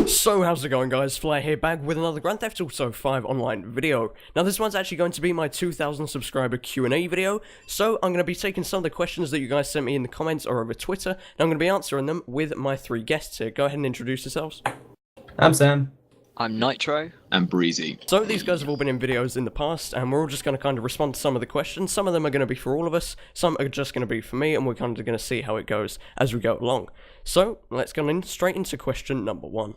So how's it going, guys? Fly here, back with another Grand Theft Auto 5 online video. Now this one's actually going to be my 2,000 subscriber Q&A video, so I'm going to be taking some of the questions that you guys sent me in the comments or over Twitter, and I'm going to be answering them with my three guests here. Go ahead and introduce yourselves. I'm Sam. I'm Nitro. And Breezy. So these guys have all been in videos in the past, and we're all just going to kind of respond to some of the questions. Some of them are going to be for all of us, some are just going to be for me, and we're kind of going to see how it goes as we go along. So let's go straight into question number 1.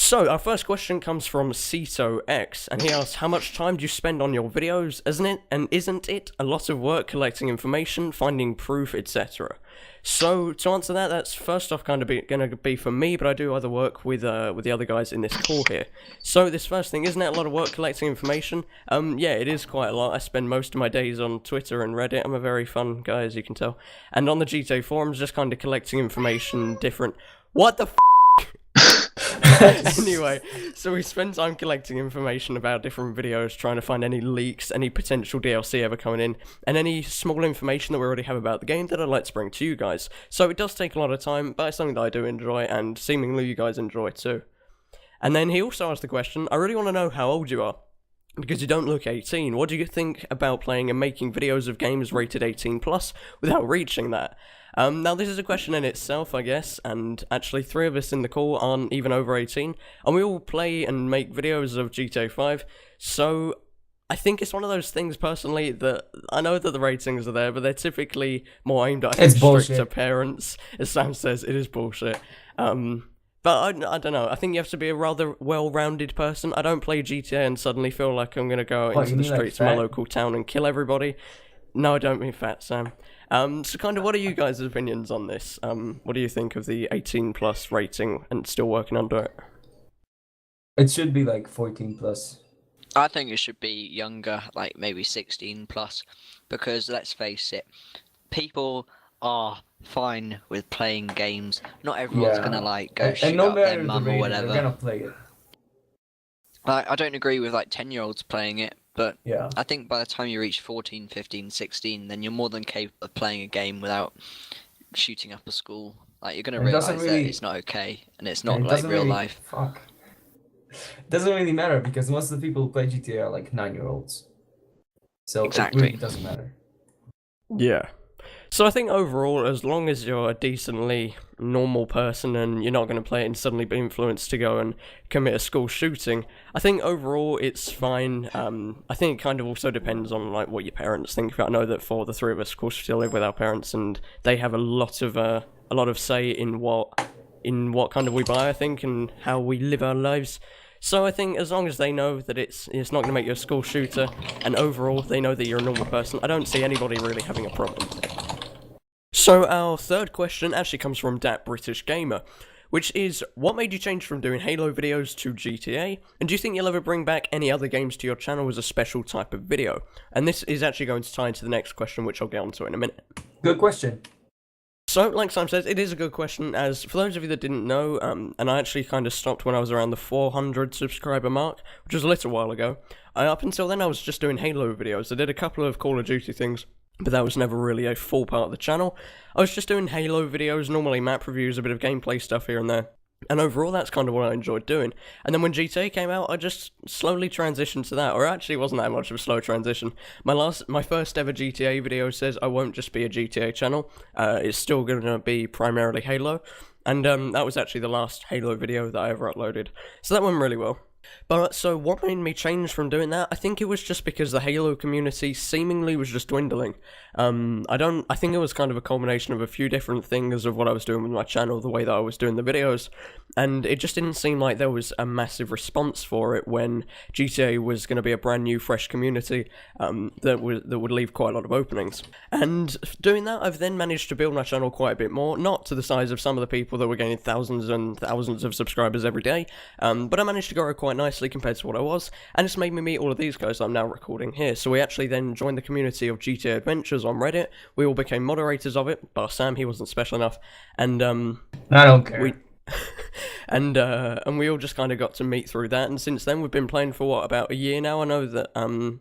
So, our first question comes from Cito X, and he asks, how much time do you spend on your videos, isn't it a lot of work collecting information, finding proof, etc.? So, to answer that, that's first off going to be for me, but I do other work with the other guys in this call here. So, this first thing, isn't it a lot of work collecting information? Yeah, it is quite a lot. I spend most of my days on Twitter and Reddit. I'm a very fun guy, as you can tell. And on the GTA forums, just kind of collecting information, different... What the f***? Anyway, so we spend time collecting information about different videos, trying to find any leaks, any potential DLC ever coming in, and any small information that we already have about the game that I'd like to bring to you guys. So it does take a lot of time, but it's something that I do enjoy, and seemingly you guys enjoy too. And then he also asked the question, I really want to know how old you are, because you don't look 18. What do you think about playing and making videos of games rated 18 plus without reaching that? Now this is a question in itself, I guess, and actually 3 of us in the call aren't even over 18, and we all play and make videos of GTA 5, so I think it's one of those things, personally, that I know that the ratings are there, but they're typically more aimed at, I think, stricter parents. As Sam says, it is bullshit. But I don't know, I think you have to be a rather well-rounded person. I don't play GTA and suddenly feel like I'm going to go into the streets of my local town and kill everybody. No, I don't mean fat, Sam. So kind of, what are you guys' opinions on this? What do you think of the 18 plus rating and still working under it? It should be like 14 plus. I think it should be younger, like maybe 16 plus, because let's face it, people are fine with playing games. Not everyone's gonna like go shoot up their mum or whatever. They're gonna play it. I don't agree with like 10-year-olds playing it, but yeah. I think by the time you reach 14, 15, 16, then you're more than capable of playing a game without shooting up a school. Like, you're going to realise that it's not okay, and it's not like real life. Fuck. It doesn't really matter, because most of the people who play GTA are like 9-year-olds. So exactly. It really doesn't matter. Yeah. So I think overall, as long as you're a decently normal person and you're not going to play it and suddenly be influenced to go and commit a school shooting, I think overall it's fine. I think it kind of also depends on like what your parents think about. I know that for the 3 of us, of course, we still live with our parents, and they have a lot of say in what kind of we buy, I think, and how we live our lives. So I think as long as they know that it's not going to make you a school shooter, and overall they know that you're a normal person, I don't see anybody really having a problem. So our third question actually comes from Dat British Gamer, which is, what made you change from doing Halo videos to GTA? And do you think you'll ever bring back any other games to your channel as a special type of video? And this is actually going to tie into the next question, which I'll get onto in a minute. Good question. So, like Sam says, it is a good question, as for those of you that didn't know, and I actually kind of stopped when I was around the 400 subscriber mark, which was a little while ago. Up until then, I was just doing Halo videos. I did a couple of Call of Duty things, but that was never really a full part of the channel. I was just doing Halo videos, normally map reviews, a bit of gameplay stuff here and there. And overall, that's kind of what I enjoyed doing. And then when GTA came out, I just slowly transitioned to that. Or actually, it wasn't that much of a slow transition. My first ever GTA video says I won't just be a GTA channel. It's still going to be primarily Halo. And that was actually the last Halo video that I ever uploaded. So that went really well. But so what made me change from doing that? I think it was just because the Halo community seemingly was just dwindling. I think it was kind of a culmination of a few different things of what I was doing with my channel, the way that I was doing the videos, and it just didn't seem like there was a massive response for it when GTA was going to be a brand new, fresh community that would leave quite a lot of openings. And doing that, I've then managed to build my channel quite a bit more, not to the size of some of the people that were gaining thousands and thousands of subscribers every day, but I managed to grow quite nicely compared to what I was, and it's made me meet all of these guys I'm now recording here. So we actually then joined the community of GTA Adventures on Reddit. We all became moderators of it, but Sam, he wasn't special enough, and I don't care. And we all just kind of got to meet through that, and since then we've been playing for what, about a year now. I know that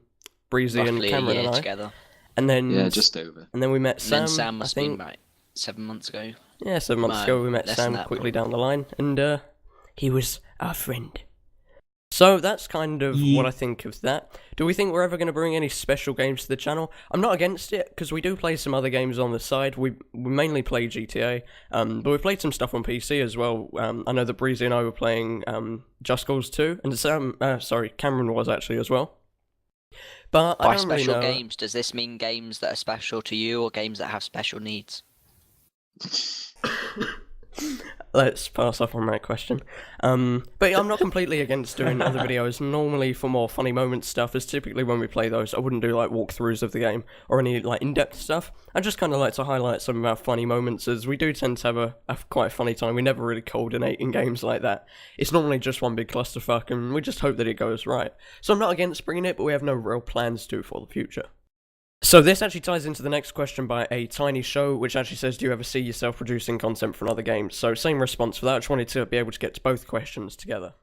Breezy roughly and Cameron a year and I together. And then yeah, just over. And then we met Sam. And then Sam must have been think. about 7 months ago. Yeah, 7 months ago we met less Sam than that, quickly down the line, and He was our friend. So that's kind of what I think of that. Do we think we're ever going to bring any special games to the channel? I'm not against it, because we do play some other games on the side. We mainly play GTA, but we've played some stuff on PC as well. I know that Breezy and I were playing Just Cause 2, and Cameron was actually as well. But By I don't really special know. games, does this mean games that are special to you or games that have special needs? Let's pass off on that question. But I'm not completely against doing other videos. Normally for more funny moment stuff, as typically when we play those, I wouldn't do like walkthroughs of the game or any like in-depth stuff. I just kind of like to highlight some of our funny moments, as we do tend to have a quite a funny time. We never really coordinate in games like that. It's normally just one big clusterfuck, and we just hope that it goes right. So I'm not against bringing it, but we have no real plans to for the future. So this actually ties into the next question by a Tiny Show, which actually says, do you ever see yourself producing content for another games? So same response for that. I just wanted to be able to get to both questions together.